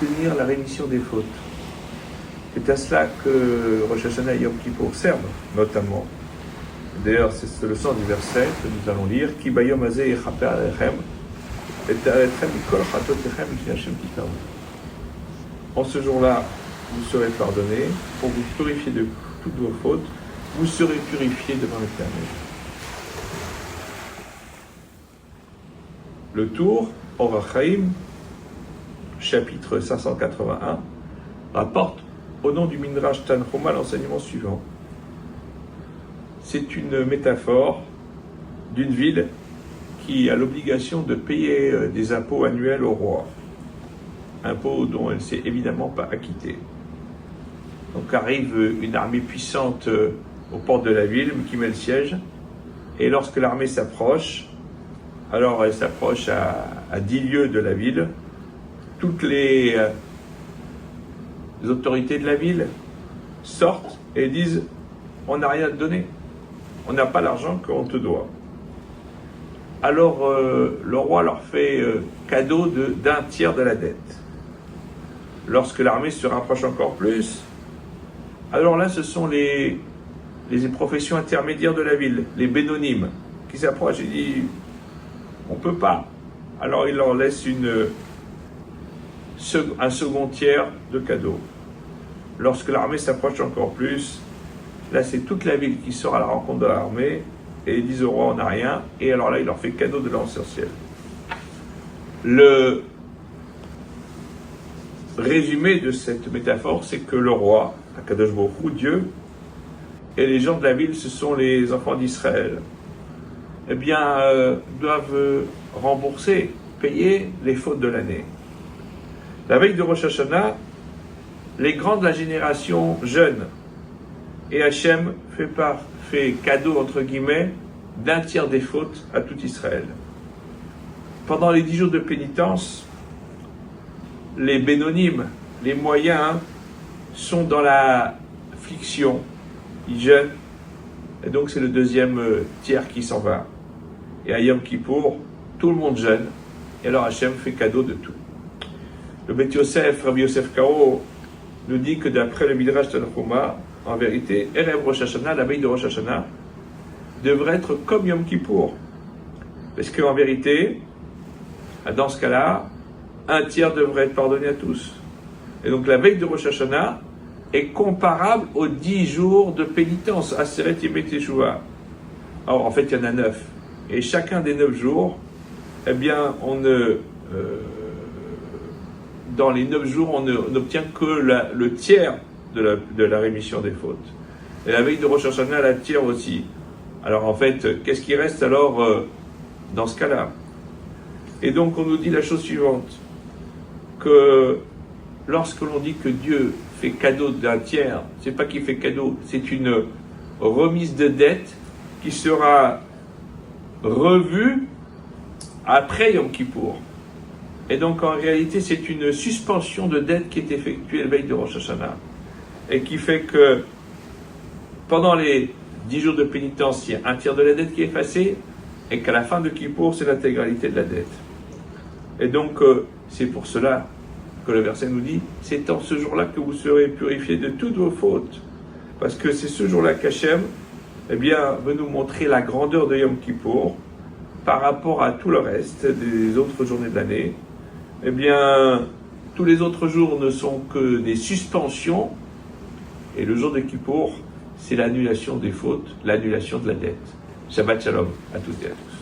obtenir la rémission des fautes. C'est à cela que Rosh Hashanah et Yom Kippour servent, notamment. D'ailleurs, c'est le sens du verset que nous allons lire. Ki bayom hazeh yechaper alechem et ta'alechem mikol chatotechem ki Hashem tikavu. En ce jour-là, vous serez pardonnés pour vous purifier de toutes vos fautes. Vous serez purifiés devant l'Éternel. Le Tour, Orach Chaim, chapitre 581, rapporte au nom du Midrash Tanchuma l'enseignement suivant. C'est une métaphore d'une ville qui a l'obligation de payer des impôts annuels au roi. Impôts dont elle ne s'est évidemment pas acquittée. Donc arrive une armée puissante aux portes de la ville qui met le siège. Et lorsque l'armée s'approche, alors elle s'approche à 10 lieues de la ville, toutes les autorités de la ville sortent et disent « On n'a rien à te donner, on n'a pas l'argent qu'on te doit ». Alors le roi leur fait cadeau d'un tiers de la dette. Lorsque l'armée se rapproche encore plus, alors là ce sont les professions intermédiaires de la ville, les bénonymes, qui s'approchent et disent « On ne peut pas ». Alors il leur laisse un second tiers de cadeau. Lorsque l'armée s'approche encore plus, là c'est toute la ville qui sort à la rencontre de l'armée et ils disent au roi on n'a rien, et alors là il leur fait cadeau de l'arc-en-ciel. Le résumé de cette métaphore, c'est que le roi, Akadosh Baruch Hu, Dieu, et les gens de la ville, ce sont les enfants d'Israël, eh bien doivent rembourser, payer les fautes de l'année. La veille de Rosh Hashanah, les grands de la génération jeune, et Hachem fait cadeau, entre guillemets, d'un tiers des fautes à tout Israël. Pendant les 10 jours de pénitence, les bénonymes, les moyens, sont dans la affliction, ils jeûnent, et donc c'est le deuxième tiers qui s'en va. Et à Yom Kippour, tout le monde jeûne, et alors Hachem fait cadeau de tout. Le Beth Yosef, Rabbi Yosef Karo, nous dit que d'après le Midrash Tanchuma, en vérité, Erev Rosh Hashanah, la veille de Rosh Hashanah, devrait être comme Yom Kippour. Parce qu'en vérité, dans ce cas-là, un tiers devrait être pardonné à tous. Et donc la veille de Rosh Hashanah est comparable aux 10 jours de pénitence, Aseret Yemei Teshuvah. Alors en fait, il y en a 9. Et chacun des 9 jours, eh bien, dans les 9 jours, on n'obtient que le tiers de la rémission des fautes. Et la veille de Rosh Hashanah, la tiers aussi. Alors en fait, qu'est-ce qui reste alors dans ce cas-là? Et donc on nous dit la chose suivante, que lorsque l'on dit que Dieu fait cadeau d'un tiers, c'est pas qu'il fait cadeau, c'est une remise de dette qui sera revue après Yom Kippour. Et donc en réalité, c'est une suspension de dette qui est effectuée la veille de Rosh Hashanah. Et qui fait que pendant les 10 jours de pénitence, il y a un tiers de la dette qui est effacée, et qu'à la fin de Kippour, c'est l'intégralité de la dette. Et donc, c'est pour cela que le verset nous dit, c'est en ce jour-là que vous serez purifiés de toutes vos fautes. Parce que c'est ce jour-là qu'Hachem, eh bien, veut nous montrer la grandeur de Yom Kippour par rapport à tout le reste des autres journées de l'année. Eh bien, tous les autres jours ne sont que des suspensions, et le jour de Kippour, c'est l'annulation des fautes, l'annulation de la dette. Shabbat Shalom à toutes et à tous.